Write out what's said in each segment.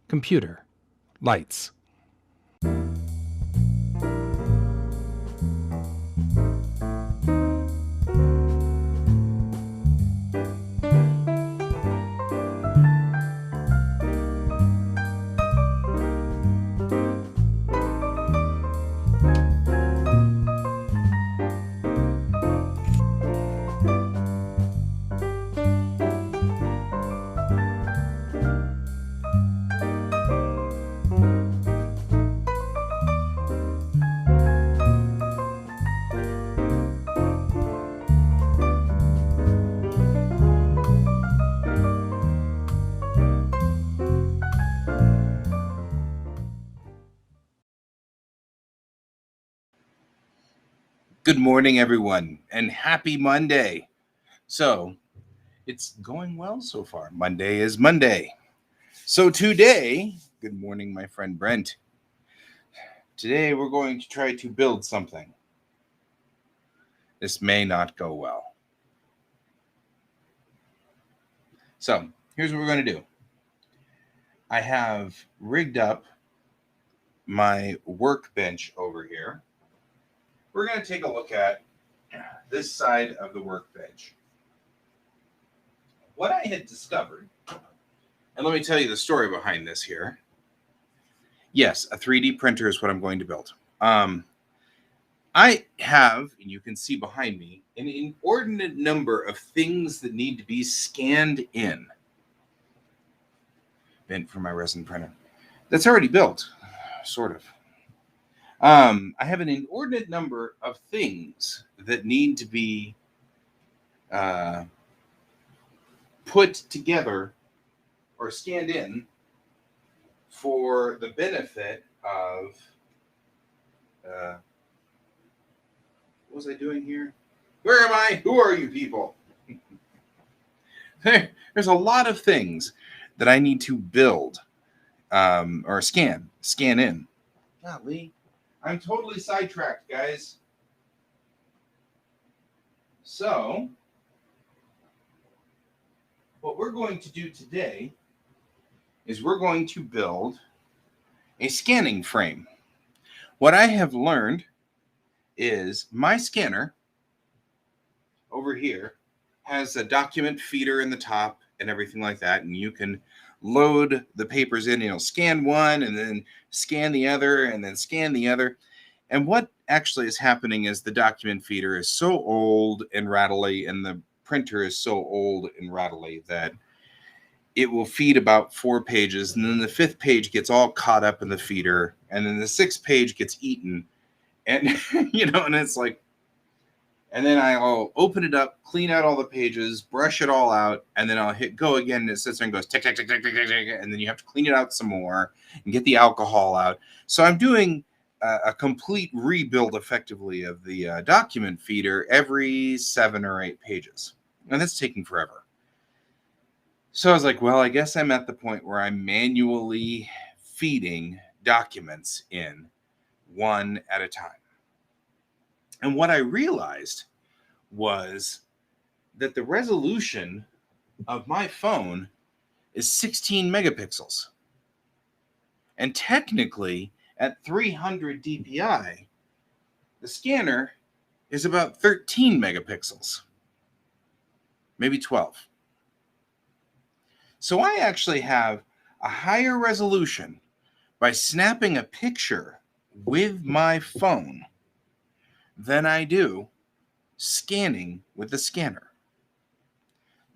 Computer. Lights. Good morning, everyone, and happy Monday. So, it's going well so far. Monday is Monday. So, today, good morning, my friend Brent. Today, we're going to try to build something. This may not go well. So, here's what we're going to do I have rigged up my workbench over here. We're going to take a look at this side of the workbench. What I had discovered, and let me tell you the story behind this here. Yes, a 3D printer is what I'm going to build. I have, and you can see behind me, an inordinate number of things that need to be scanned in. Meant for my resin printer. That's already built, sort of. I have an inordinate number of things that need to be put together or scanned in for the benefit of what was I doing here? Where am I? Who are you people? There's a lot of things that I need to build or scan in. Golly, I'm totally sidetracked, guys. So, what we're going to do today is we're going to build a scanning frame. What I have learned is my scanner over here has a document feeder in the top and everything like that, and you can load the papers in. It'll scan one and then scan the other and then scan the other. And what actually is happening is the document feeder is so old and rattly, and the printer is so old and rattly that it will feed about 4 pages, and then the 5th page gets all caught up in the feeder, and then the 6th page gets eaten, and and it's like, and then I'll open it up, clean out all the pages, brush it all out, and then I'll hit go again, and it sits there and goes tick, tick, tick, tick, tick, tick, tick, and then you have to clean it out some more and get the alcohol out. So I'm doing a complete rebuild, effectively, of the document feeder every 7 or 8 pages, and that's taking forever. So I was like, well, I guess I'm at the point where I'm manually feeding documents in one at a time. And what I realized was that the resolution of my phone is 16 megapixels. And technically, at 300 dpi, the scanner is about 13 megapixels, maybe 12. So I actually have a higher resolution by snapping a picture with my phone than I do scanning with the scanner.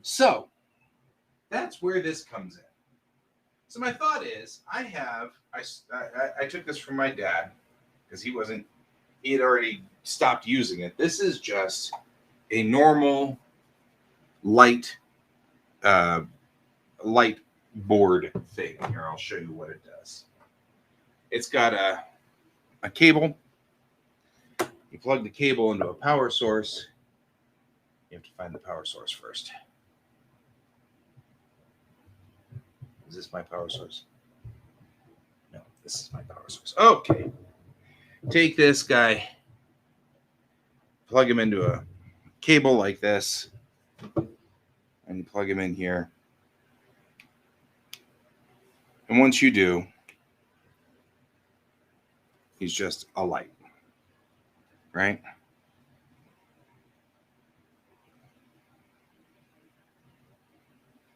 So that's where this comes in. So my thought is, I took this from my dad because he had already stopped using it. This is just a normal light board thing. Here, I'll show you what it does. It's got a cable. You plug the cable into a power source. You have to find the power source first. Is this my power source? No, this is my power source. Okay. Take this guy, plug him into a cable like this, and you plug him in here. And once you do, he's just a light, right?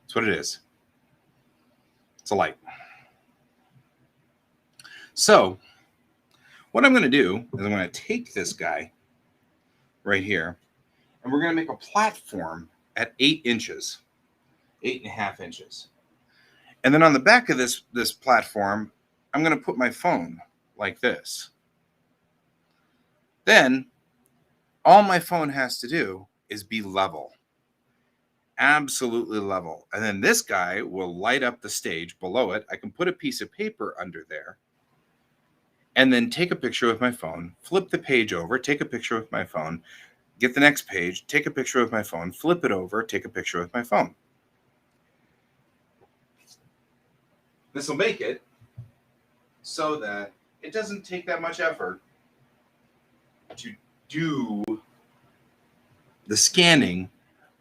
That's what it is. It's a light. So what I'm going to do is I'm going to take this guy right here, and we're going to make a platform at 8 inches, 8.5 inches. And then on the back of this platform, I'm going to put my phone like this. Then all my phone has to do is be level, absolutely level. And then this guy will light up the stage below it. I can put a piece of paper under there and then take a picture with my phone, flip the page over, take a picture with my phone, get the next page, take a picture with my phone, flip it over, take a picture with my phone. This will make it so that it doesn't take that much effort to do the scanning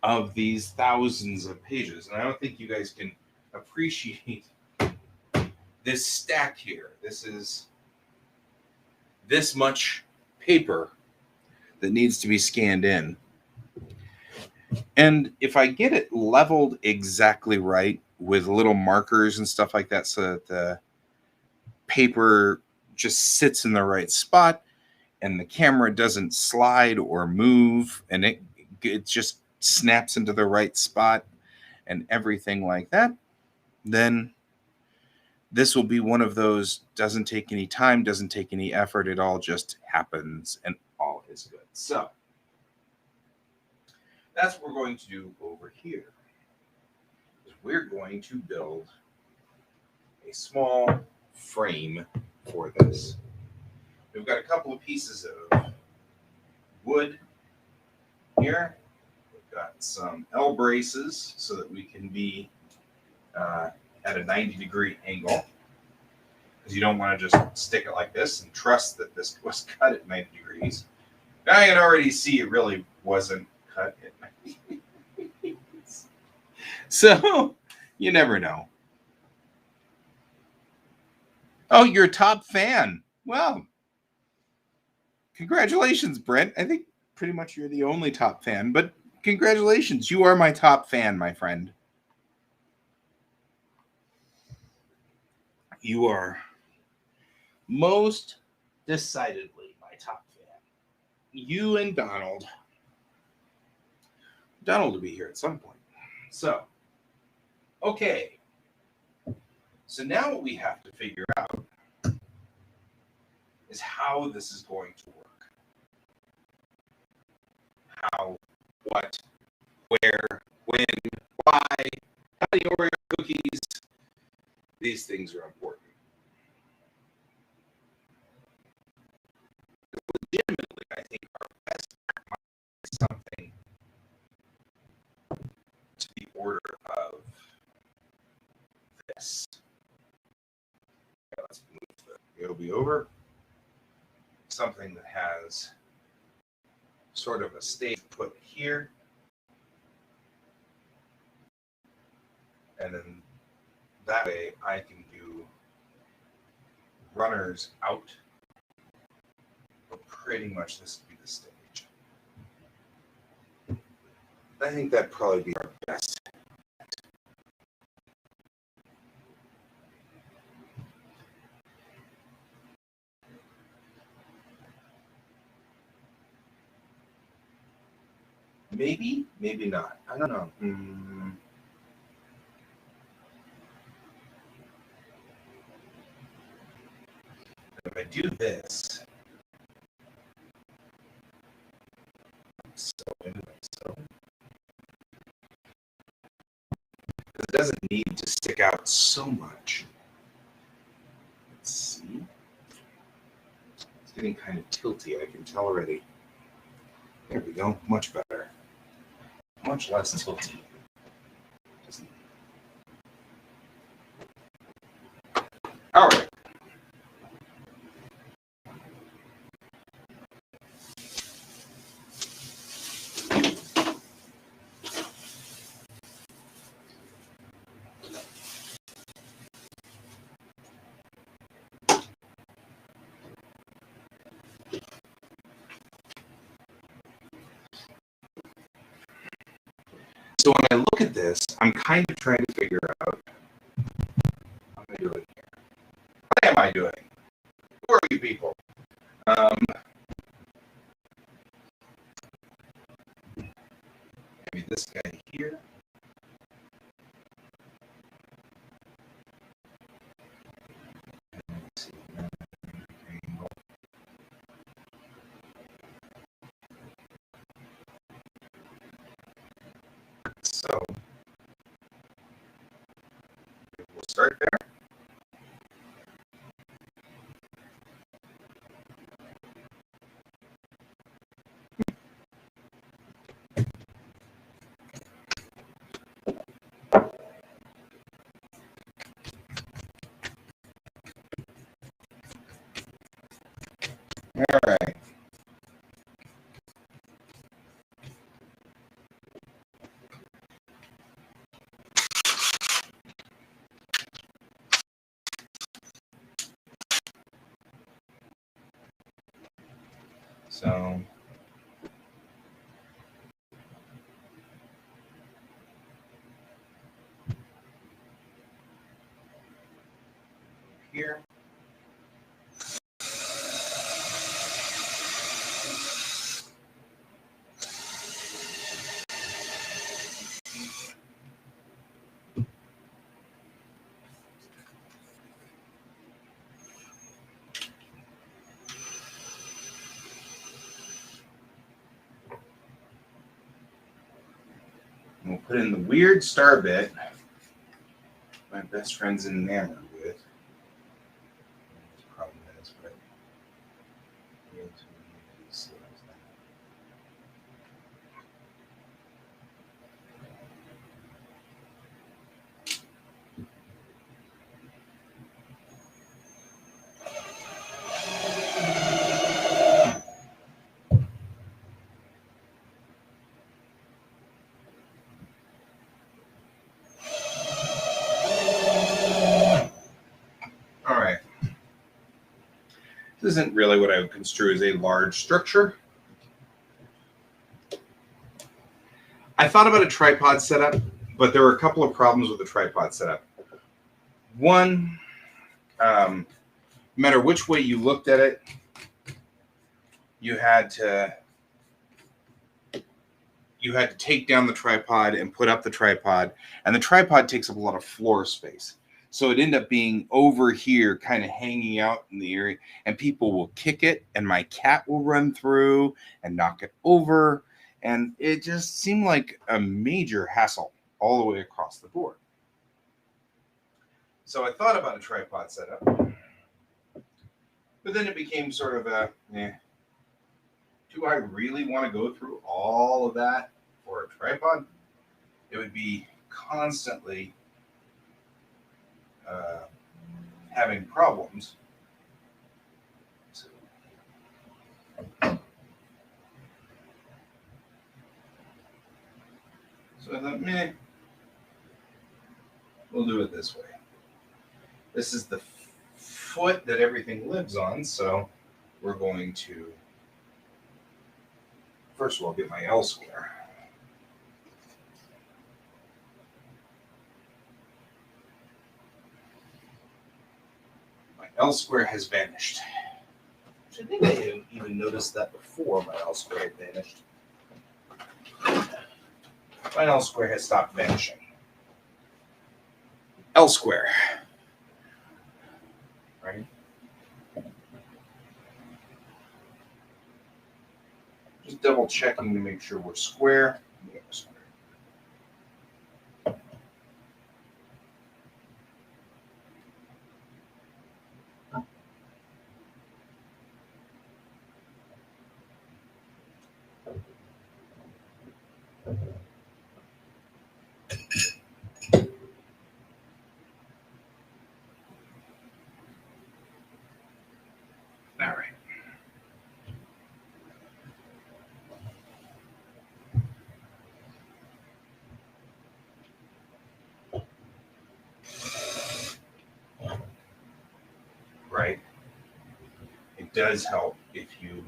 of these thousands of pages. And I don't think you guys can appreciate this stack here. This is this much paper that needs to be scanned in. And if I get it leveled exactly right with little markers and stuff like that so that the paper just sits in the right spot and the camera doesn't slide or move and it just snaps into the right spot and everything like that, then this will be one of those doesn't take any time, doesn't take any effort. It all just happens and all is good. So that's what we're going to do over here. We're going to build a small frame for this. We've got a couple of pieces of wood here. We've got some L braces so that we can be at a 90-degree angle, because you don't want to just stick it like this and trust that this was cut at 90 degrees. Now I can already see it really wasn't cut at 90 degrees. So you never know. Oh, you're a top fan. Well, congratulations, Brent. I think pretty much you're the only top fan, but congratulations. You are my top fan, my friend. You are most decidedly my top fan. You and Donald. Donald will be here at some point. So, okay. So now what we have to figure out is how this is going to work. How, what, where, when, why, how many Oreo cookies. These things are important. Legitimately, I think our best is something to the order of this. Okay, let's move the Adobe over. Something that has sort of a stage put here. And then that way I can do runners out. But pretty much this would be the stage. I think that'd probably be our best. Maybe, maybe not. I don't know. If I do this, so it doesn't need to stick out so much. Let's see. It's getting kind of tilty. I can tell already. There we go. Much better. Much less tilty. All right. So when I look at this, I'm kind of trying to figure out what am I doing here? What am I doing? Who are you people? Maybe this guy here. Let's see. So we'll start there. All right. So here. We'll put in the weird star bit my best friend's enamored with. The problem is, but all right. This isn't really what I would construe as a large structure. I thought about a tripod setup, but there were a couple of problems with the tripod setup. One, no matter which way you looked at it, you had to take down the tripod and put up the tripod, and the tripod takes up a lot of floor space. So it ended up being over here, kind of hanging out in the area, and people will kick it, and my cat will run through and knock it over, and it just seemed like a major hassle all the way across the board. So I thought about a tripod setup, but then it became sort of a, do I really want to go through all of that for a tripod? It would be constantly having problems. So I thought, we'll do it this way. This is the foot that everything lives on, so we're going to, first of all, get my L square. My L square has vanished. I think I even noticed that before my L square had vanished. My L square has stopped vanishing. L square. Right? Just double checking to make sure we're square. Yeah, we're square. All right. Right. It does help if you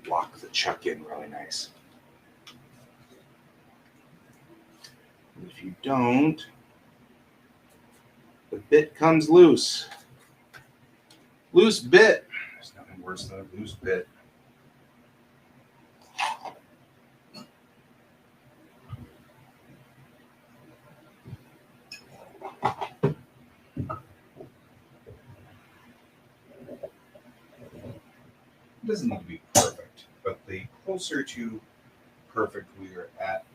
lock the chuck in really nice. you don't, the bit comes loose. Loose bit. There's nothing worse than a loose bit. It doesn't need to be perfect, but the closer to perfect we are at,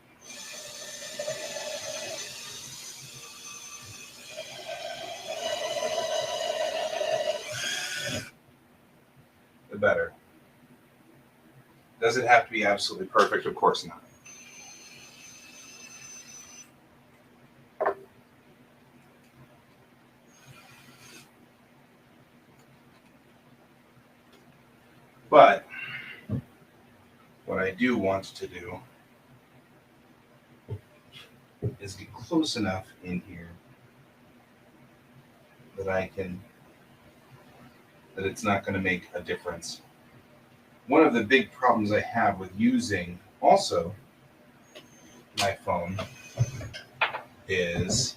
the better. Does it have to be absolutely perfect? Of course not. But what I do want to do is get close enough in here that that it's not going to make a difference. One of the big problems I have with using also my phone is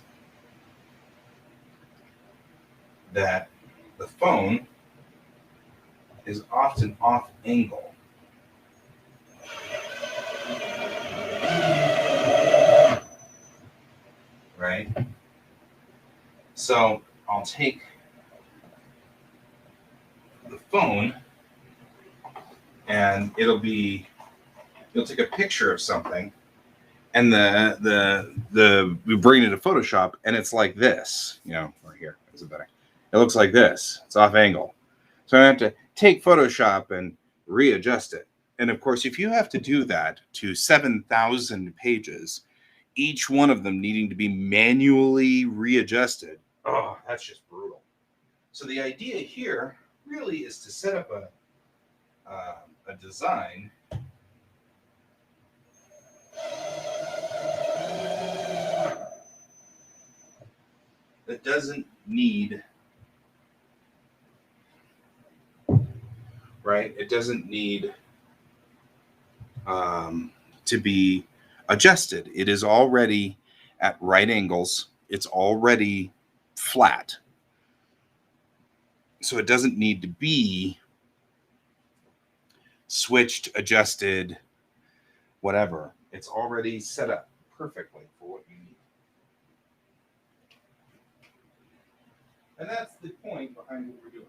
that the phone is often off angle. Right? So I'll take the phone and you'll take a picture of something and we bring it to Photoshop and it's like this, right here. Is it better? It looks like this. It's off angle. So I have to take Photoshop and readjust it. And of course, if you have to do that to 7,000 pages, each one of them needing to be manually readjusted, oh, that's just brutal. So the idea here really is to set up a design that doesn't need, right? It doesn't need to be adjusted. It is already at right angles. It's already flat. So it doesn't need to be switched, adjusted, whatever. It's already set up perfectly for what you need. And that's the point behind what we're doing.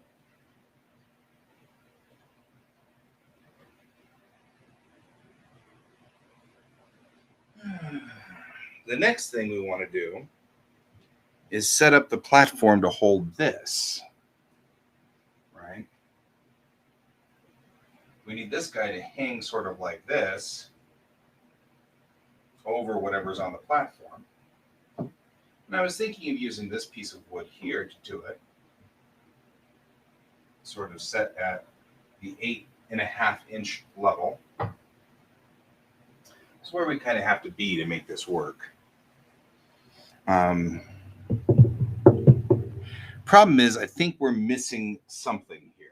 The next thing we want to do is set up the platform to hold this, right? We need this guy to hang sort of like this over whatever's on the platform. And I was thinking of using this piece of wood here to do it, sort of set at the 8.5 inch level. It's where we kind of have to be to make this work. Problem is, I think we're missing something here.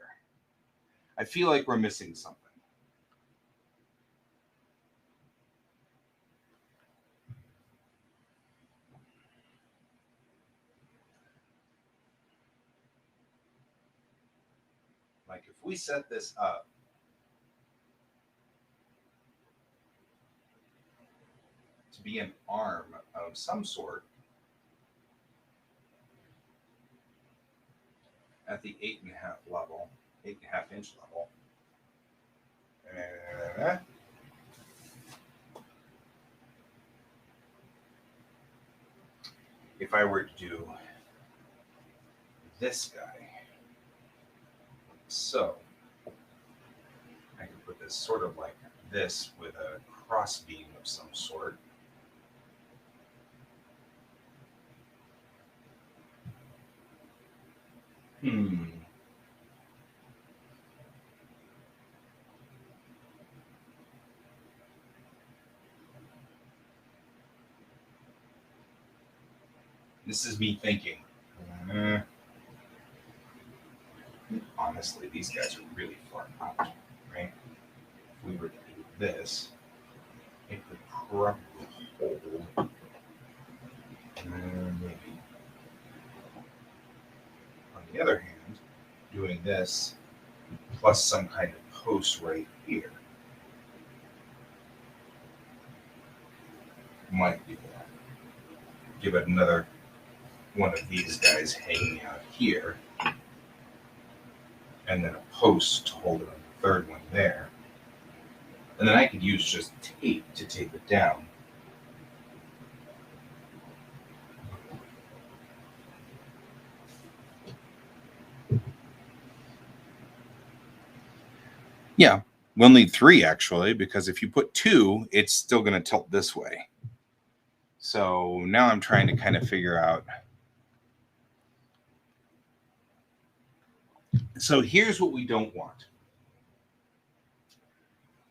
I feel like we're missing something. Like if we set this up to be an arm of some sort at the 8.5 level, 8.5 inch level. If I were to do this guy, so I can put this sort of like this with a cross beam of some sort. This is me thinking. Honestly, these guys are really far out, right? If we were to do this, it could probably hold this plus some kind of post right here. Might do that. Give it another one of these guys hanging out here, and then a post to hold it on the third one there. And then I could use just tape to tape it down. Yeah, we'll need 3 actually, because if you put 2, it's still going to tilt this way. So now I'm trying to kind of figure out. So here's what we don't want.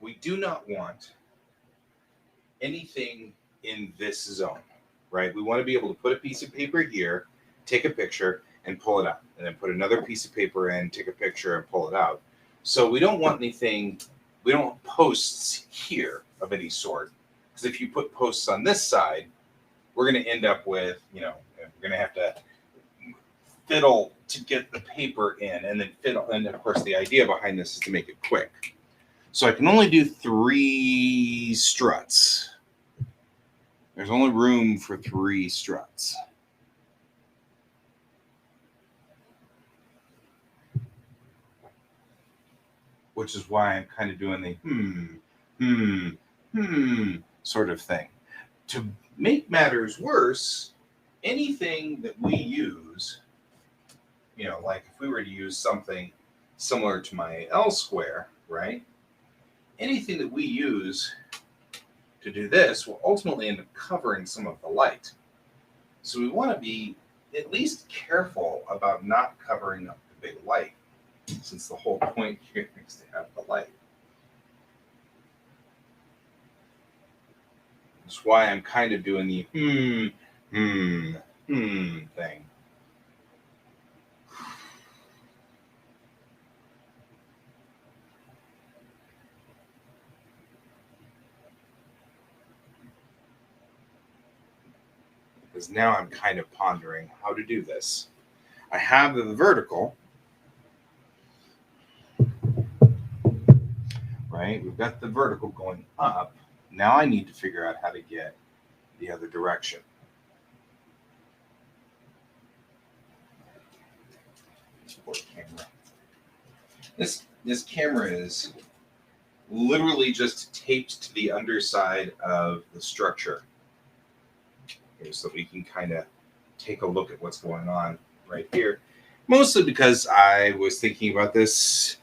We do not want anything in this zone, right? We want to be able to put a piece of paper here, take a picture, and pull it out. And then put another piece of paper in, take a picture, and pull it out. So we don't want anything, we don't want posts here of any sort. Because if you put posts on this side, we're going to end up with, we're going to have to fiddle to get the paper in, and then fiddle. And of course, the idea behind this is to make it quick. So I can only do 3 struts. There's only room for 3 struts. Which is why I'm kind of doing the sort of thing. To make matters worse, anything that we use, like if we were to use something similar to my L square, right? Anything that we use to do this will ultimately end up covering some of the light. So we want to be at least careful about not covering up the big light, since the whole point here is to have the light. That's why I'm kind of doing the thing. Because now I'm kind of pondering how to do this. I have the vertical, right? We've got the vertical going up. Now I need to figure out how to get the other direction. Poor camera. This camera is literally just taped to the underside of the structure, so that we can kind of take a look at what's going on right here. Mostly because I was thinking about this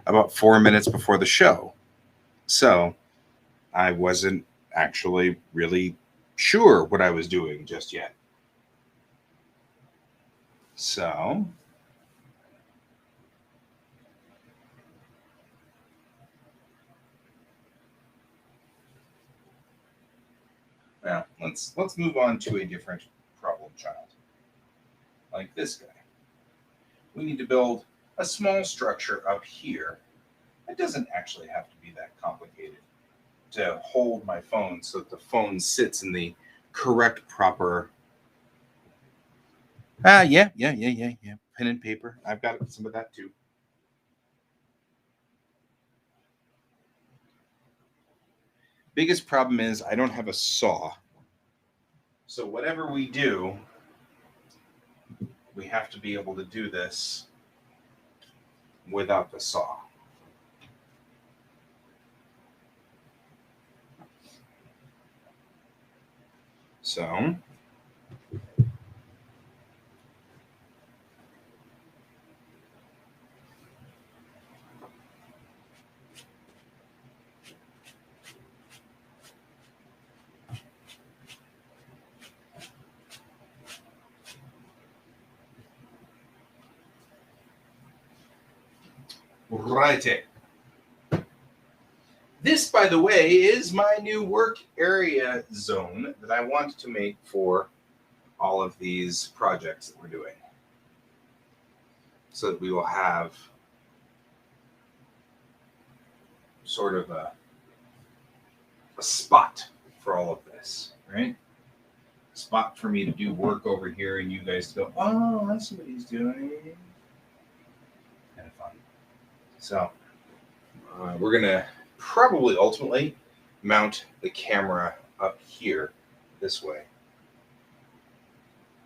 about 4 minutes before the show. So I wasn't actually really sure what I was doing just yet. So well, let's move on to a different problem child. Like this guy. We need to build a small structure up here. It doesn't actually have to be that complicated to hold my phone so that the phone sits in the correct, proper. Yeah. Pen and paper. I've got some of that too. Biggest problem is I don't have a saw. So whatever we do, we have to be able to do this without the saw. So righty. This, by the way, is my new work area zone that I want to make for all of these projects that we're doing. So that we will have sort of a spot for all of this, right? A spot for me to do work over here and you guys go, oh, I see what he's doing. kind of fun. So we're going to probably ultimately mount the camera up here this way,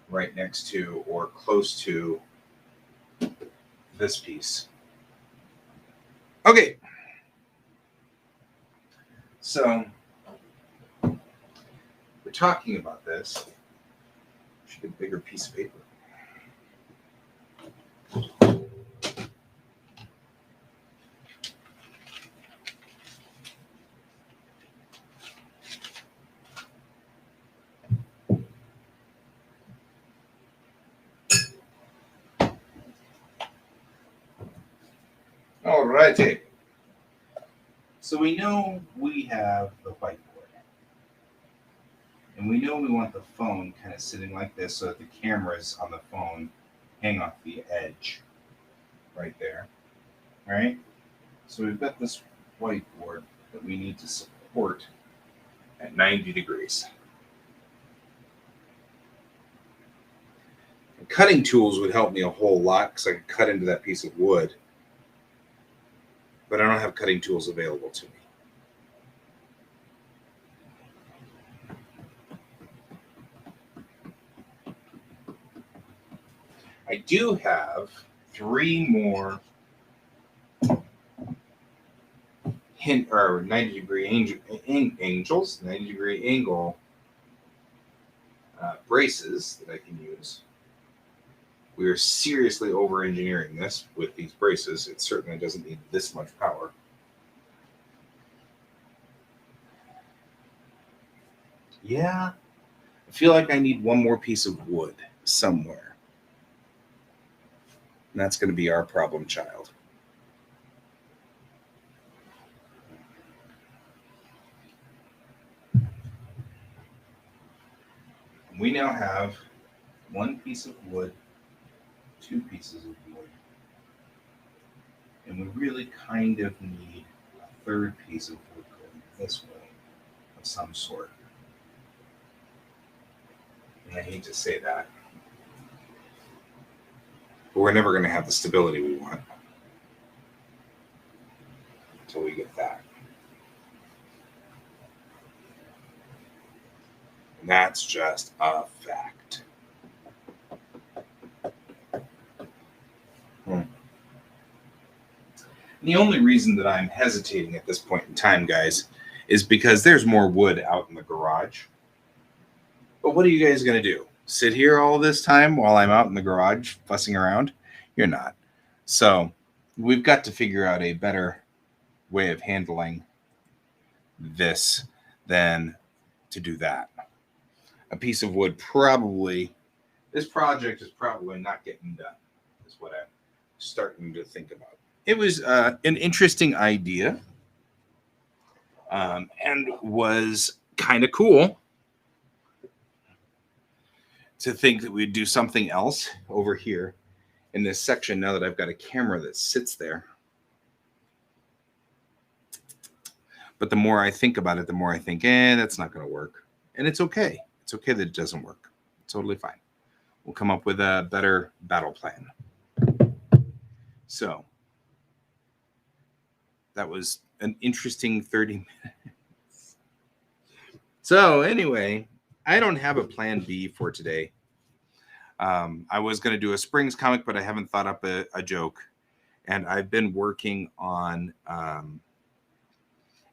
right next to or close to this piece. Okay. So we're talking about this. Should get a bigger piece of paper. All righty. So we know we have the whiteboard. And we know we want the phone kind of sitting like this so that the cameras on the phone hang off the edge right there. Right? So we've got this whiteboard that we need to support at 90 degrees. And cutting tools would help me a whole lot because I could cut into that piece of wood. But I don't have cutting tools available to me. I do have 3 more 90 degree angels, 90 degree angle braces that I can use. We are seriously over engineering this with these braces. It certainly doesn't need this much power. Yeah, I feel like I need one more piece of wood somewhere. And that's going to be our problem child. We now have 1 piece of wood, 2 pieces of wood, and we really kind of need a 3rd piece of wood going this way of some sort. And I hate to say that, but we're never going to have the stability we want until we get that. And that's just a fact. The only reason that I'm hesitating at this point in time, guys, is because there's more wood out in the garage. But what are you guys going to do? Sit here all this time while I'm out in the garage fussing around? You're not. So we've got to figure out a better way of handling this than to do that. A piece of wood probably, this project is probably not getting done, is what I'm starting to think about. It was an interesting idea and was kind of cool to think that we'd do something else over here in this section now that I've got a camera that sits there. But the more I think about it, the more I think, that's not going to work. And it's okay. It's okay that it doesn't work. It's totally fine. We'll come up with a better battle plan. So that was an interesting 30 minutes. So anyway, I don't have a plan B for today. I was going to do a Springs comic, but I haven't thought up a joke. And I've been working on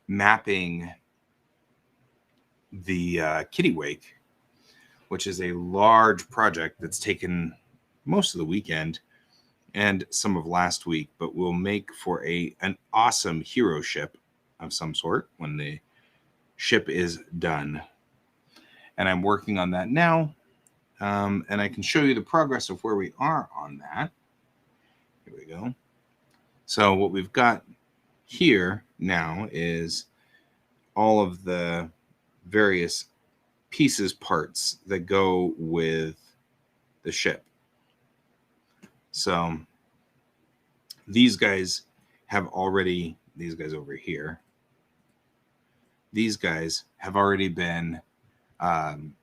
mapping the Kittiwake, which is a large project that's taken most of the weekend and some of last week, but will make for an awesome hero ship of some sort when the ship is done. And I'm working on that now. And I can show you the progress of where we are on that. Here we go. So what we've got here now is all of the various pieces, parts that go with the ship. So these guys have already, these guys over here, these guys have already been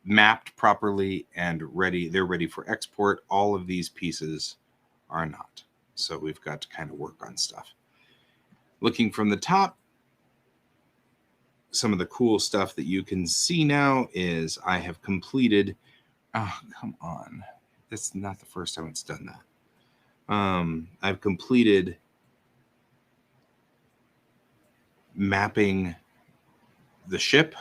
mapped properly and ready. They're ready for export. All of these pieces are not. So we've got to kind of work on stuff. Looking from the top, some of the cool stuff that you can see now is I have completed. Oh, come on. That's not the first time it's done that. I've completed mapping the ship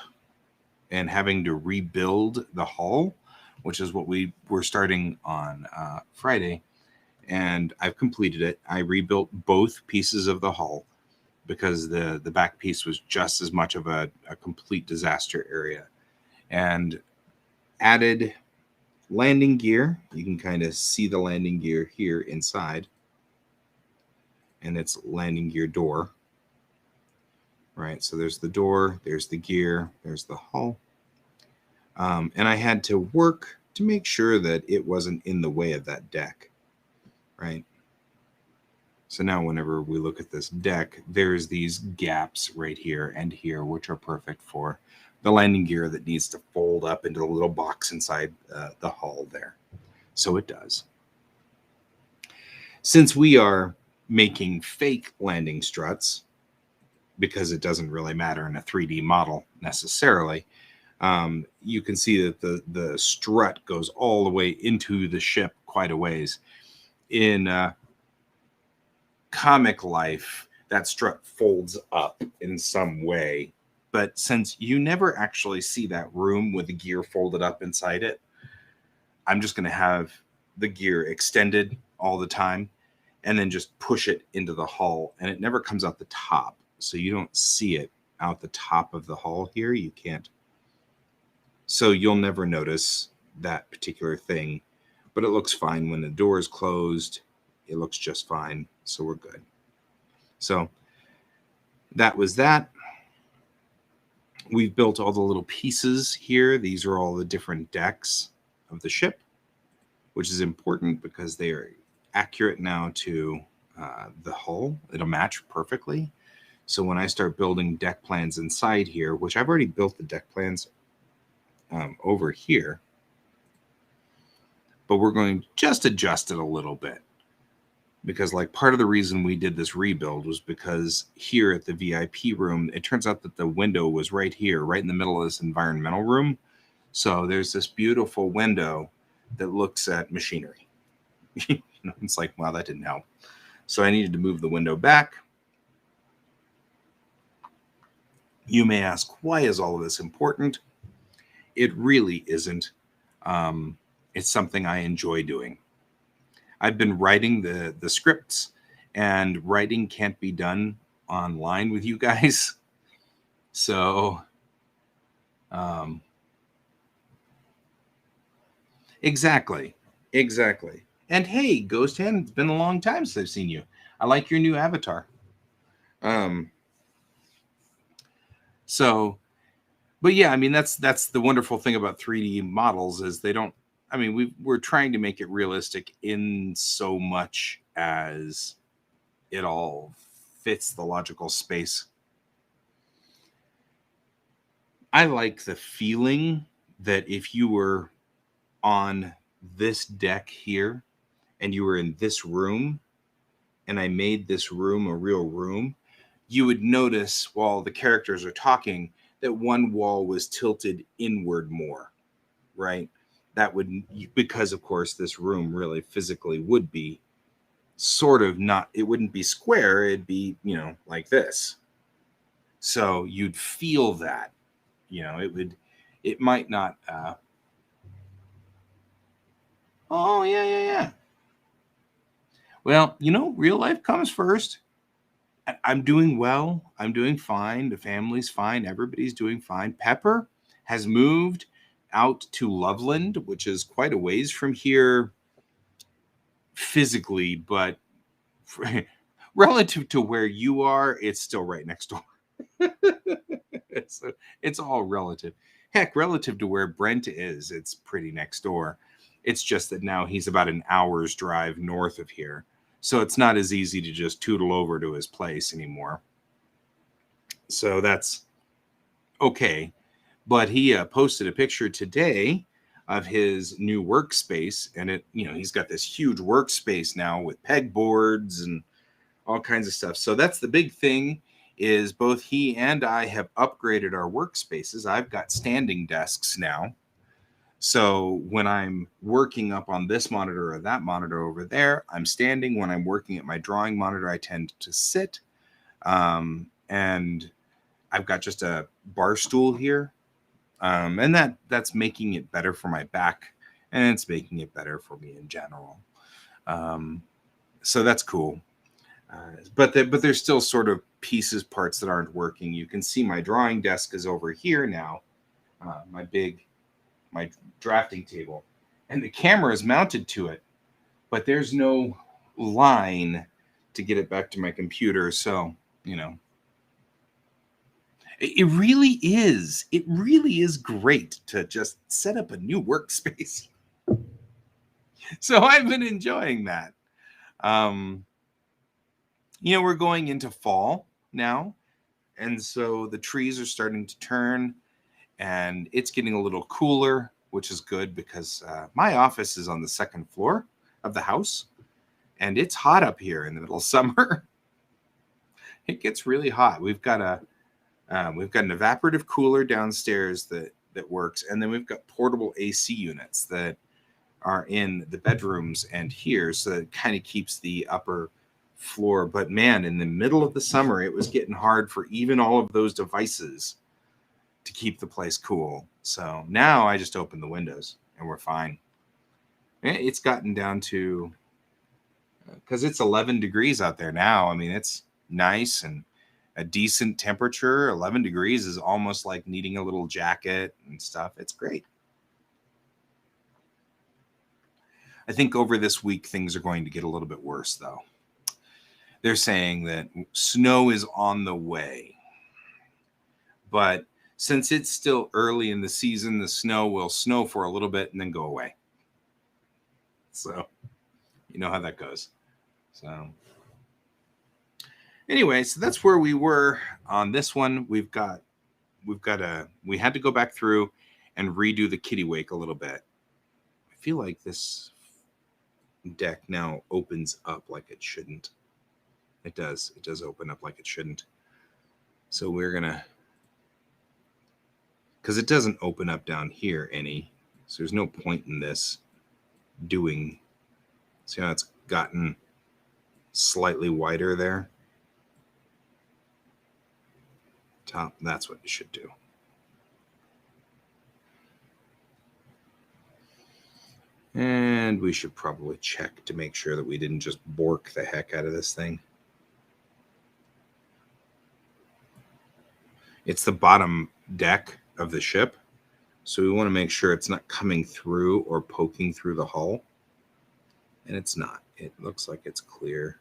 and having to rebuild the hull, which is what we were starting on Friday. And I've completed it. I rebuilt both pieces of the hull because the back piece was just as much of a complete disaster area. And added landing gear. You can kind of see the landing gear here inside. And it's landing gear door. Right, so there's the door, there's the gear, there's the hull. And I had to work to make sure that it wasn't in the way of that deck. Right. So now whenever we look at this deck, there's these gaps right here and here, which are perfect for the landing gear that needs to fold up into a little box inside the hull there. So it does. Since we are making fake landing struts, because it doesn't really matter in a 3D model necessarily, you can see that the strut goes all the way into the ship quite a ways. In comic life, that strut folds up in some way. But since you never actually see that room with the gear folded up inside it, I'm just going to have the gear extended all the time and then just push it into the hull. And it never comes out the top. So you don't see it out the top of the hull here. You can't. So you'll never notice that particular thing. But it looks fine when the door is closed. It looks just fine. So we're good. So that was that. We've built all the little pieces here. These are all the different decks of the ship, which is important because they are accurate now to the hull. It'll match perfectly. So when I start building deck plans inside here, which I've already built the deck plans over here, but we're going to just adjust it a little bit. Because like part of the reason we did this rebuild was because here at the VIP room, it turns out that the window was right here, right in the middle of this environmental room. So there's this beautiful window that looks at machinery. It's like, wow, that didn't help. So I needed to move the window back. You may ask, why is all of this important? It really isn't. It's something I enjoy doing. I've been writing the scripts, and writing can't be done online with you guys. So, exactly. And hey, Ghost Hand, it's been a long time since I've seen you. I like your new avatar. So, but yeah, I mean, that's the wonderful thing about 3D models is they don't. I mean, we're trying to make it realistic in so much as it all fits the logical space. I like the feeling that if you were on this deck here and you were in this room and I made this room a real room, you would notice while the characters are talking that one wall was tilted inward more, right? That would, because of course this room really physically would be sort of not, it wouldn't be square, it'd be, like this. So you'd feel that, it might not, oh yeah. Well, real life comes first. I'm doing well. I'm doing fine. The family's fine. Everybody's doing fine. Pepper has moved out to Loveland, which is quite a ways from here physically, but relative to where you are, it's still right next door. It's all relative. Heck, relative to where Brent is, it's pretty next door. It's just that now he's about an hour's drive north of here. So it's not as easy to just tootle over to his place anymore. So that's okay. But he posted a picture today of his new workspace, and he's got this huge workspace now with pegboards and all kinds of stuff. So that's the big thing, is both he and I have upgraded our workspaces. I've got standing desks now. So when I'm working up on this monitor or that monitor over there, I'm standing. When I'm working at my drawing monitor, I tend to sit. And I've got just a bar stool here. And that's making it better for my back, and it's making it better for me in general. So that's cool. But there's still sort of parts that aren't working. You can see my drawing desk is over here now, my drafting table, and the camera is mounted to it, but there's no line to get it back to my computer. So, it really is great to just set up a new workspace. So I've been enjoying that. We're going into fall now, and so the trees are starting to turn, and it's getting a little cooler, which is good because my office is on the second floor of the house, and it's hot up here in the middle of summer. It gets really hot. We've got an evaporative cooler downstairs that works, and then we've got portable AC units that are in the bedrooms and here, so it kind of keeps the upper floor. But man, in the middle of the summer, it was getting hard for even all of those devices to keep the place cool. So now I just open the windows and we're fine. It's gotten down to, because it's 11 degrees out there now. I mean, it's nice and a decent temperature. 11 degrees is almost like needing a little jacket and stuff. It's great. I think over this week, things are going to get a little bit worse, though. They're saying that snow is on the way. But since it's still early in the season, the snow will snow for a little bit and then go away. So, you know how that goes. So, anyway, so that's where we were on this one. We had to go back through and redo the Kittiwake a little bit. I feel like this deck now opens up like it shouldn't. It does open up like it shouldn't. So we're gonna, because it doesn't open up down here any, so there's no point in this doing. See how it's gotten slightly wider there? Top, that's what you should do. And we should probably check to make sure that we didn't just bork the heck out of this thing. It's the bottom deck of the ship, so we want to make sure it's not coming through or poking through the hull. And it's not. It looks like it's clear.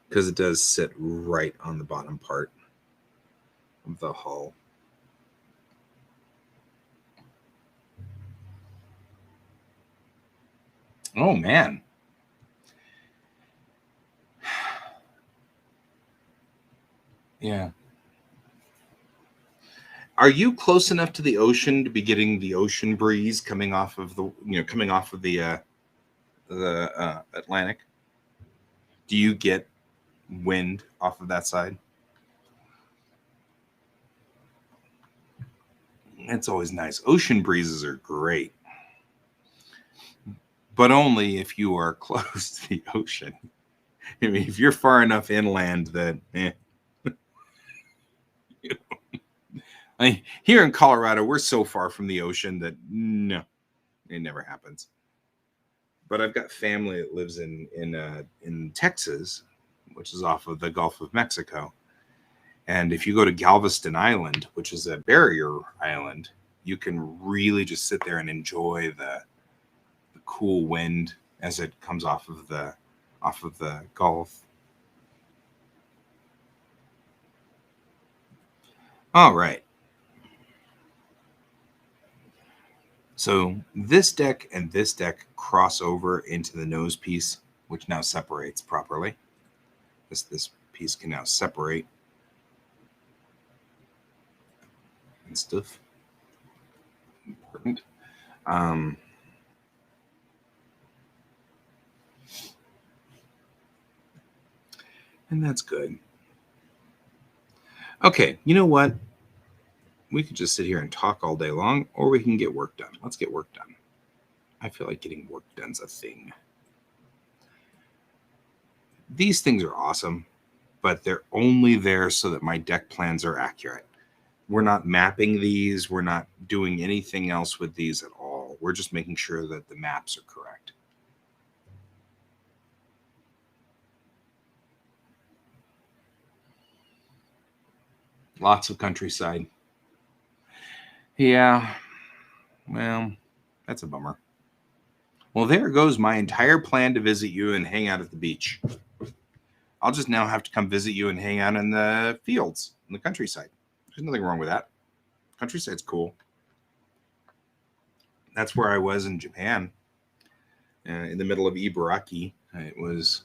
Because it does sit right on the bottom part of the hull. Oh, man. Yeah. Are you close enough to the ocean to be getting the ocean breeze coming off of the Atlantic? Do you get wind off of that side? It's always nice. Ocean breezes are great, but only if you are close to the ocean. I mean, if you're far enough inland that, here in Colorado, we're so far from the ocean that no, it never happens. But I've got family that lives in Texas, which is off of the Gulf of Mexico. And if you go to Galveston Island, which is a barrier island, you can really just sit there and enjoy the cool wind as it comes off of the Gulf. All right. So this deck and this deck cross over into the nose piece, which now separates properly. This piece can now separate and stuff. Important. And that's good. Okay, you know what? We could just sit here and talk all day long, or we can get work done. Let's get work done. I feel like getting work done's a thing. These things are awesome, but they're only there so that my deck plans are accurate. We're not mapping these. We're not doing anything else with these at all. We're just making sure that the maps are correct. Lots of countryside. Yeah, well, that's a bummer. Well, there goes my entire plan to visit you and hang out at the beach. I'll just now have to come visit you and hang out in the fields, in the countryside. There's nothing wrong with that. Countryside's cool. That's where I was in Japan, in the middle of Ibaraki. It was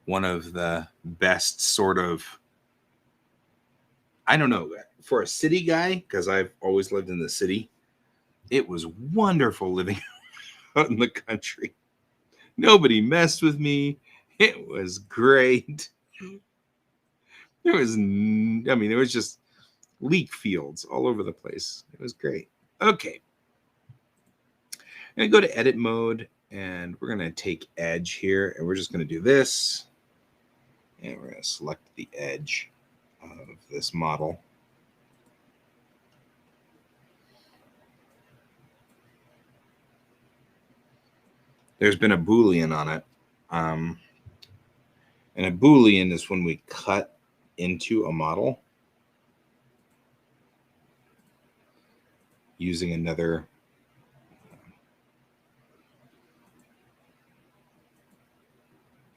one of the best sort of, I don't know, for a city guy, because I've always lived in the city, it was wonderful living out in the country. Nobody messed with me. It was great. There was just leek fields all over the place. It was great. Okay. I'm going to go to edit mode, and we're going to take edge here, and we're just going to do this. And we're going to select the edge of this model. There's been a Boolean on it. And a Boolean is when we cut into a model using another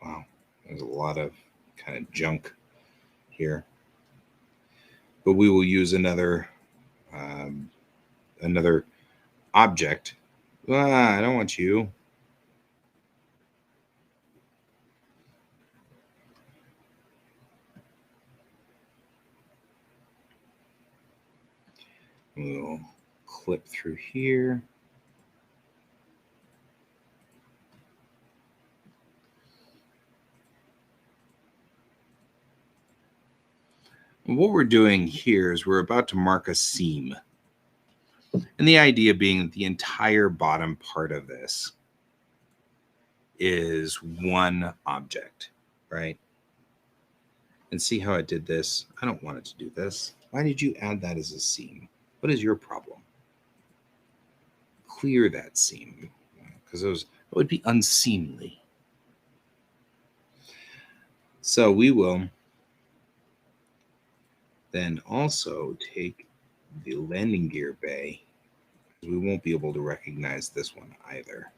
wow, there's a lot of kind of junk here. But we will use another object. I don't want you. We'll clip through here. And what we're doing here is we're about to mark a seam. And the idea being that the entire bottom part of this is one object, right? And see how it did this? I don't want it to do this. Why did you add that as a seam? What is your problem? Clear that seam, because it would be unseemly. So we will then also take the landing gear bay. We won't be able to recognize this one either.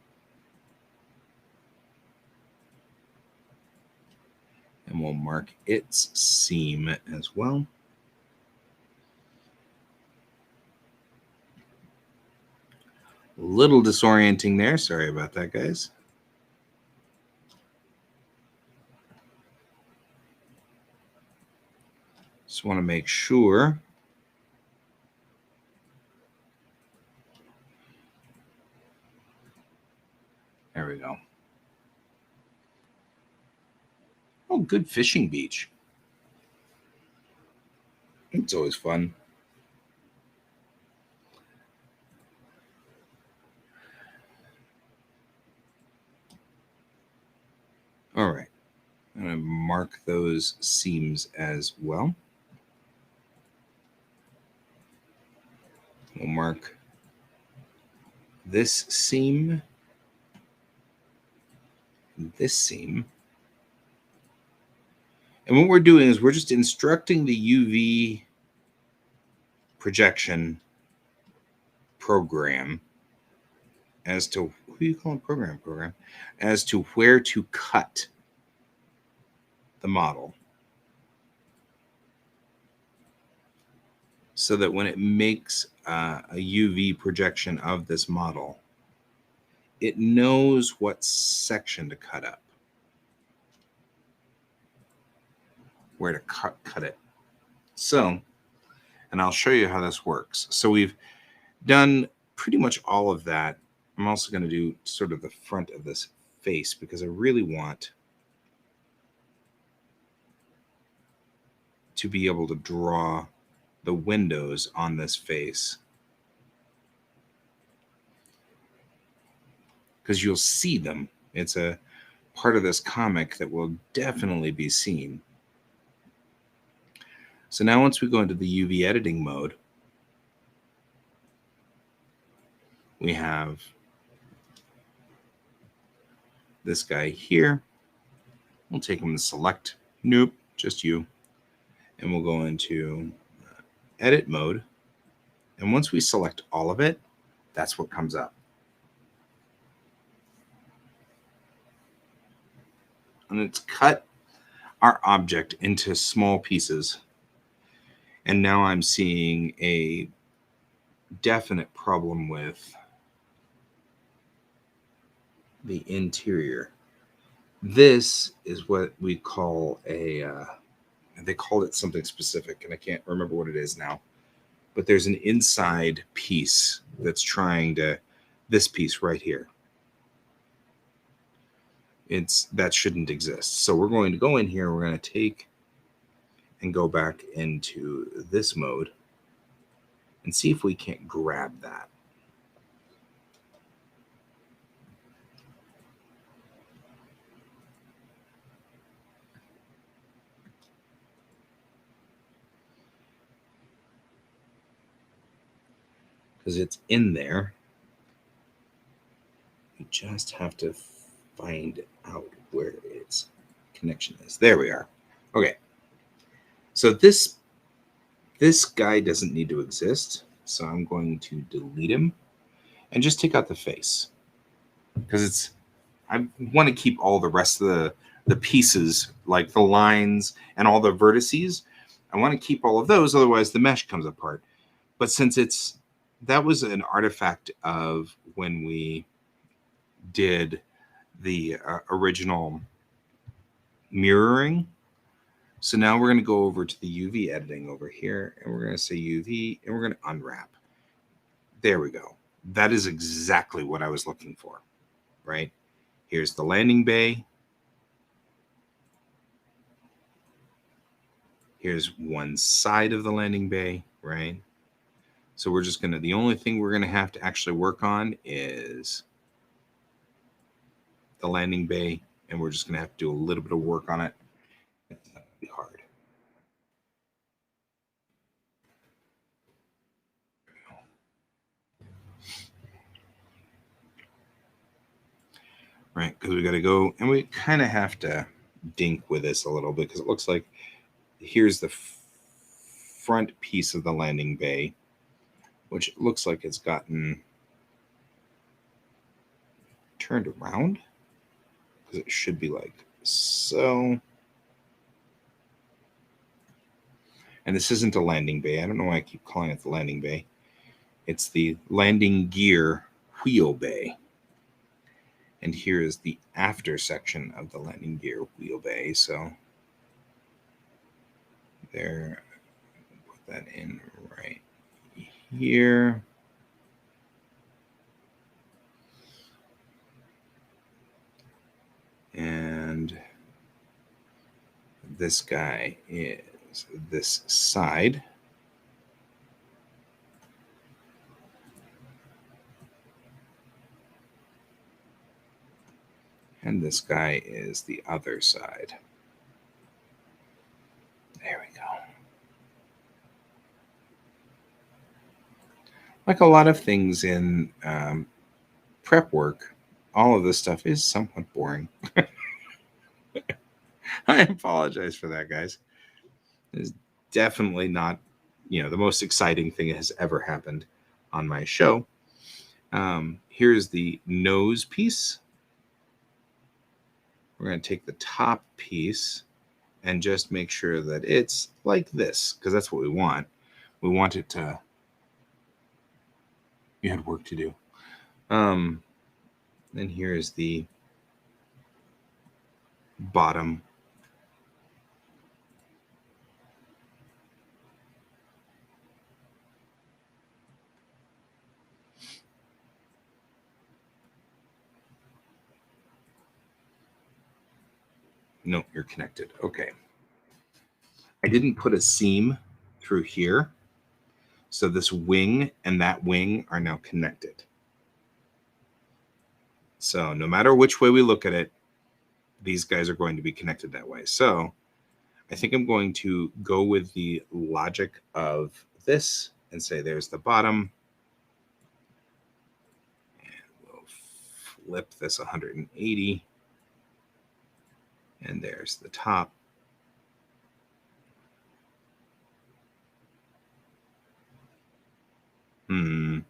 And we'll mark its seam as well. A little disorienting there. Sorry about that, guys. Just want to make sure. There we go. Oh, good fishing beach. It's always fun. All right. I'm going to mark those seams as well. We'll mark this seam, this seam. And what we're doing is we're just instructing the UV projection program as to, who do you call it, program, as to where to cut the model. So that when it makes a UV projection of this model, it knows what section to cut up. where to cut it. So, and I'll show you how this works. So we've done pretty much all of that. I'm also going to do sort of the front of this face because I really want to be able to draw the windows on this face, because you'll see them. It's a part of this comic that will definitely be seen. So now once we go into the UV editing mode, we have this guy here. We'll take him to select. Nope, just you. And we'll go into edit mode. And once we select all of it, that's what comes up. And it's cut our object into small pieces. And now I'm seeing a definite problem with the interior. This is what we call a, they called it something specific, and I can't remember what it is now. But there's an inside piece that's trying to, this piece right here. That shouldn't exist. So we're going to go in here, we're going to take and go back into this mode and see if we can't grab that. Because it's in there. You just have to find out where its connection is. There we are. Okay. So this guy doesn't need to exist. So I'm going to delete him and just take out the face. Because I want to keep all the rest of the pieces, like the lines and all the vertices. I want to keep all of those, otherwise the mesh comes apart. But since that was an artifact of when we did the original mirroring. So now we're going to go over to the UV editing over here, and we're going to say UV, and we're going to unwrap. There we go. That is exactly what I was looking for, right? Here's the landing bay. Here's one side of the landing bay, right? So we're just going to, the only thing we're going to have to actually work on is the landing bay, and we're just going to have to do a little bit of work on it. It's not going to be hard. Right, because we got to go, and we kind of have to dink with this a little bit, because it looks like here's the front piece of the landing bay, which looks like it's gotten turned around, because it should be like so. And this isn't a landing bay. I don't know why I keep calling it the landing bay. It's the landing gear wheel bay. And here is the after section of the landing gear wheel bay. So there, put that in right here. And this guy is this side. And this guy is the other side. There we go. Like a lot of things in prep work, all of this stuff is somewhat boring. I apologize for that, guys. It's definitely not, the most exciting thing that has ever happened on my show. Here's the nose piece. We're going to take the top piece and just make sure that it's like this, because that's what we want. We want it to, you had work to do. Then here's the bottom. No, you're connected. Okay. I didn't put a seam through here. So this wing and that wing are now connected. So no matter which way we look at it, these guys are going to be connected that way. So I think I'm going to go with the logic of this and say there's the bottom. And we'll flip this 180. And there's the top. I'm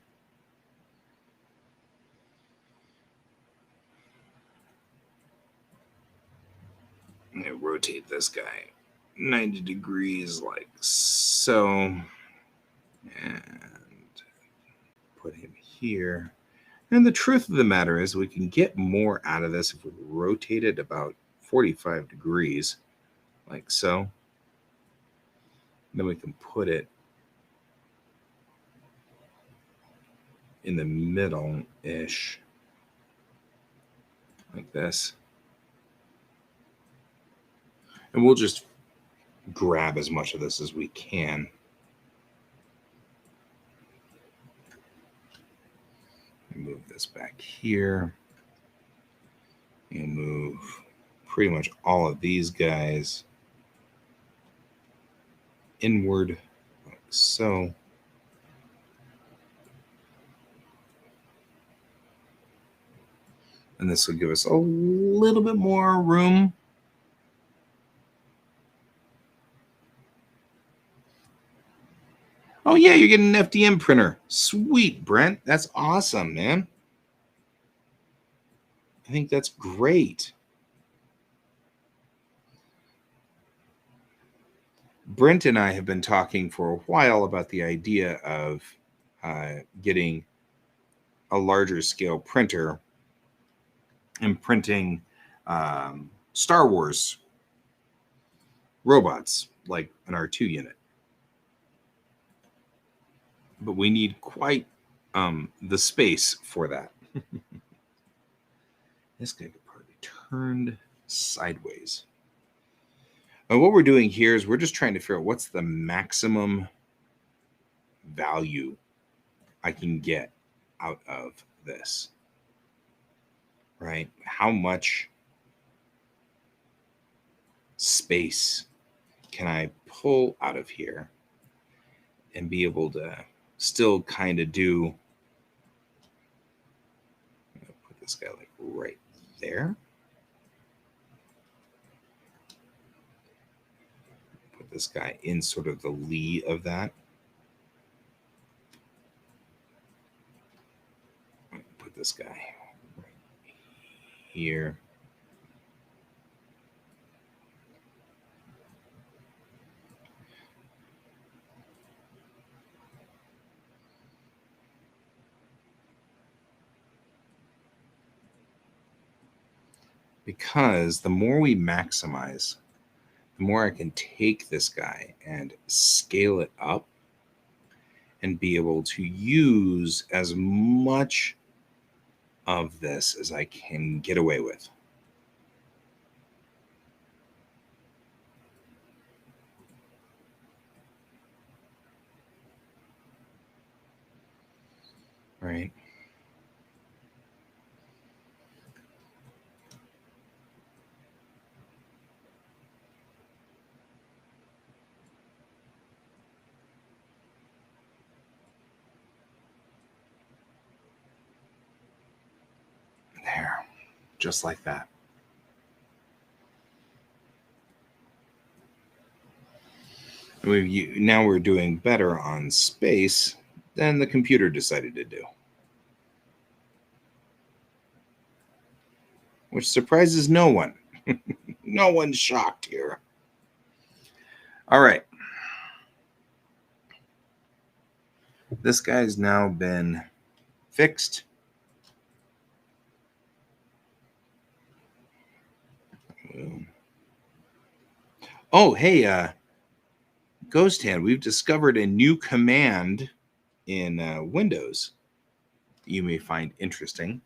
going to rotate this guy 90 degrees like so. And put him here. And the truth of the matter is we can get more out of this if we rotate it about 45 degrees like so. Then we can put it in the middle-ish like this. And we'll just grab as much of this as we can. Move this back here. And move pretty much all of these guys inward like so. And this will give us a little bit more room. Oh yeah, you're getting an FDM printer. Sweet, Brent. That's awesome, man. I think that's great. Brent and I have been talking for a while about the idea of getting a larger scale printer and printing Star Wars robots like an R2 unit. But we need quite the space for that. This guy could probably be turned sideways. And what we're doing here is we're just trying to figure out what's the maximum value I can get out of this, right? How much space can I pull out of here and be able to still kind of do, I'm gonna put this guy like right there. Put this guy in sort of the lee of that. Put this guy right here. Because the more we maximize, the more I can take this guy and scale it up and be able to use as much of this as I can get away with. Right? There, just like that. Now we're doing better on space than the computer decided to do. Which surprises no one. No one's shocked here. All right. This guy's now been fixed. Oh, hey, Ghost Hand, we've discovered a new command in Windows you may find interesting.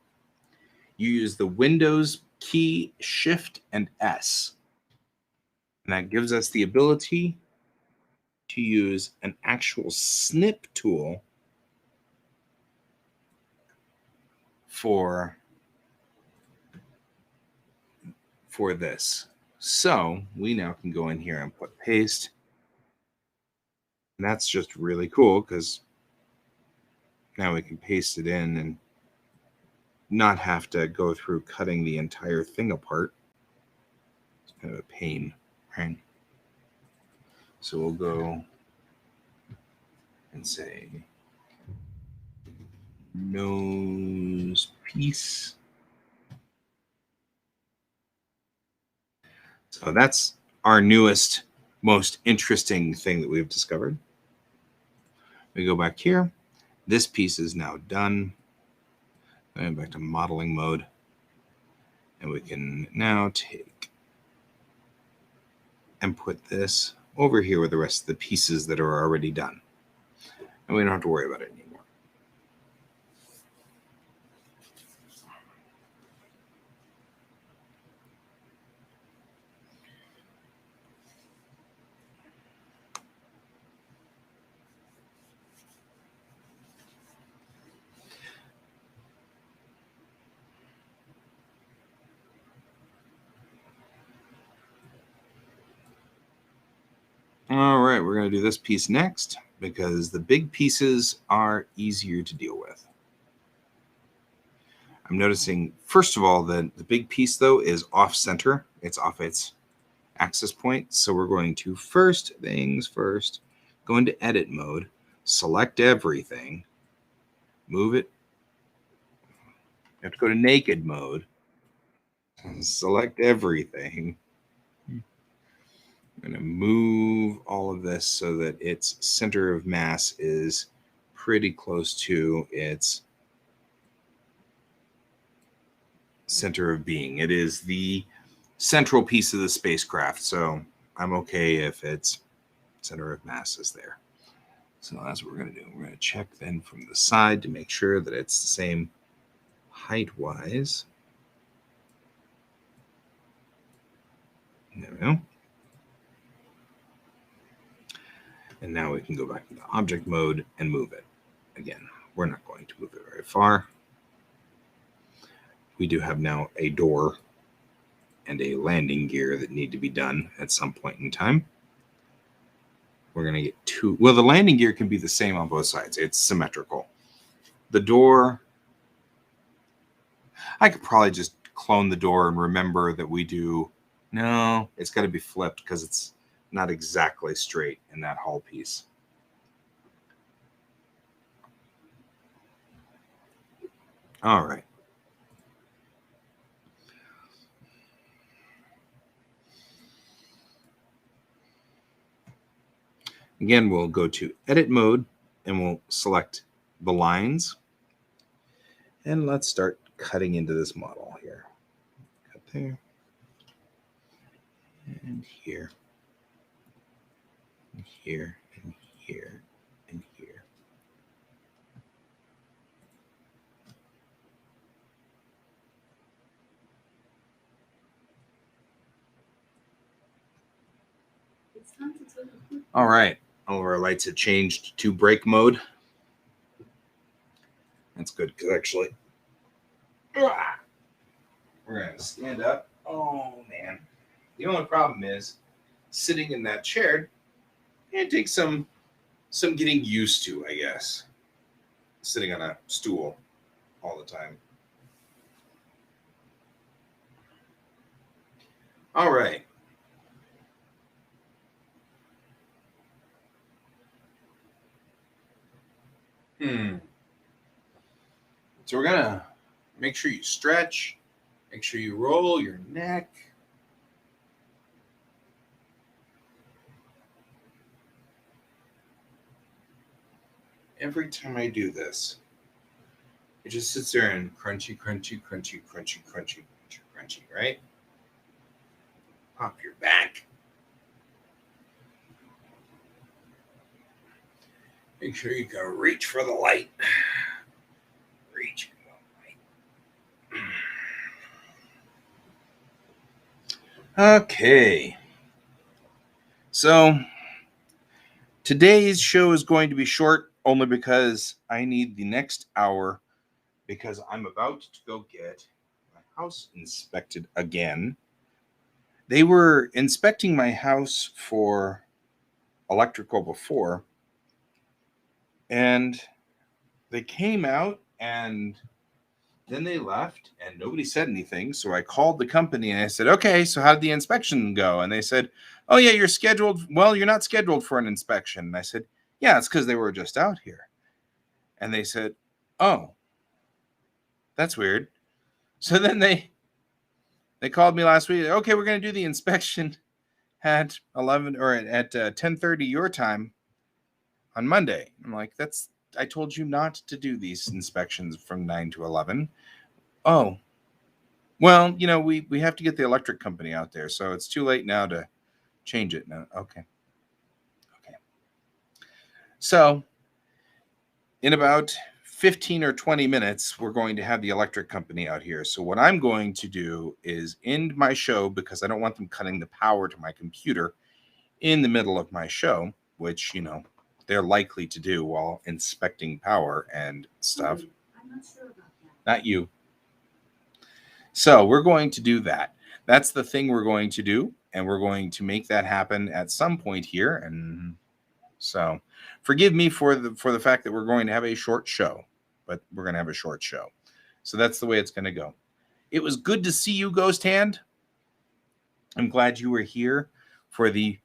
You use the Windows key Shift and S And that gives us the ability to use an actual snip tool for this. So we now can go in here and put paste. And that's just really cool because now we can paste it in and not have to go through cutting the entire thing apart. It's kind of a pain, right? So we'll go and say nose piece. So that's our newest, most interesting thing that we've discovered. We go back here. This piece is now done. Going back to modeling mode. And we can now take and put this over here with the rest of the pieces that are already done. And we don't have to worry about it anymore. All right, we're going to do this piece next because the big pieces are easier to deal with. I'm noticing, first of all, that the big piece, though, is off center. It's off its axis point. So we're going to, first things first, go into edit mode, select everything, move it. You have to go to naked mode, select everything. I'm going to move all of this so that its center of mass is pretty close to its center of being. It is the central piece of the spacecraft, so I'm okay if its center of mass is there. So that's what we're going to do. We're going to check then from the side to make sure that it's the same height-wise. There we go. And now we can go back into object mode and move it. Again, we're not going to move it very far. We do have now a door and a landing gear that need to be done at some point in time. We're going to get two. Well, the landing gear can be the same on both sides. It's symmetrical. The door, I could probably just clone the door and remember that we do. No, it's got to be flipped because it's not exactly straight in that hull piece. All right. Again, we'll go to edit mode and we'll select the lines. And let's start cutting into this model here. Cut there. And here. And here. And here. And here. All right. All of our lights have changed to brake mode. That's good because actually we're going to stand up. Oh, man. The only problem is sitting in that chair, it takes some getting used to, I guess. Sitting on a stool all the time. All right. So we're going to make sure you stretch, make sure you roll your neck. Every time I do this, it just sits there and crunchy, crunchy, crunchy, crunchy, crunchy, crunchy, crunchy, right? Pop your back. Make sure you can reach for the light. Reach for the light. Okay. So today's show is going to be short only because I need the next hour because I'm about to go get my house inspected again. They were inspecting my house for electrical before, and they came out and then they left and nobody said anything. So I called the company and I said, okay, so how did the inspection go? And they said, oh, yeah, you're scheduled. Well, you're not scheduled for an inspection. And I said, yeah, it's because they were just out here. And they said, oh, that's weird. So then they called me last week. Okay, we're going to do the inspection at 11 or at 10:30 your time on Monday. I'm like, I told you not to do these inspections from 9 to 11. Oh, well, we have to get the electric company out there, so it's too late now to change it. No, okay. So in about 15 or 20 minutes, we're going to have the electric company out here. So what I'm going to do is end my show because I don't want them cutting the power to my computer in the middle of my show, which, they're likely to do while inspecting power and stuff. I'm not sure about that. Not you. So we're going to do that. That's the thing we're going to do, and we're going to make that happen at some point here. And so forgive me for the fact that we're going to have a short show, but we're going to have a short show. So that's the way it's going to go. It was good to see you, Ghost Hand. I'm glad you were here for the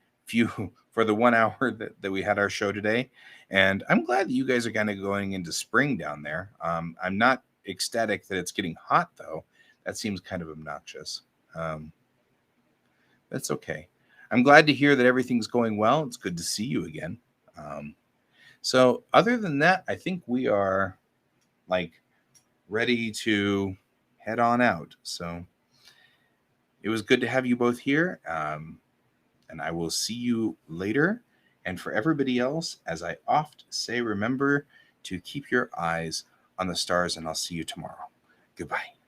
1 hour that we had our show today. And I'm glad that you guys are kind of going into spring down there. I'm not ecstatic that it's getting hot, though. That seems kind of obnoxious. That's okay. I'm glad to hear that everything's going well. It's good to see you again. So other than that, I think we are ready to head on out. So it was good to have you both here. And I will see you later. And for everybody else, as I oft say, remember to keep your eyes on the stars, and I'll see you tomorrow. Goodbye.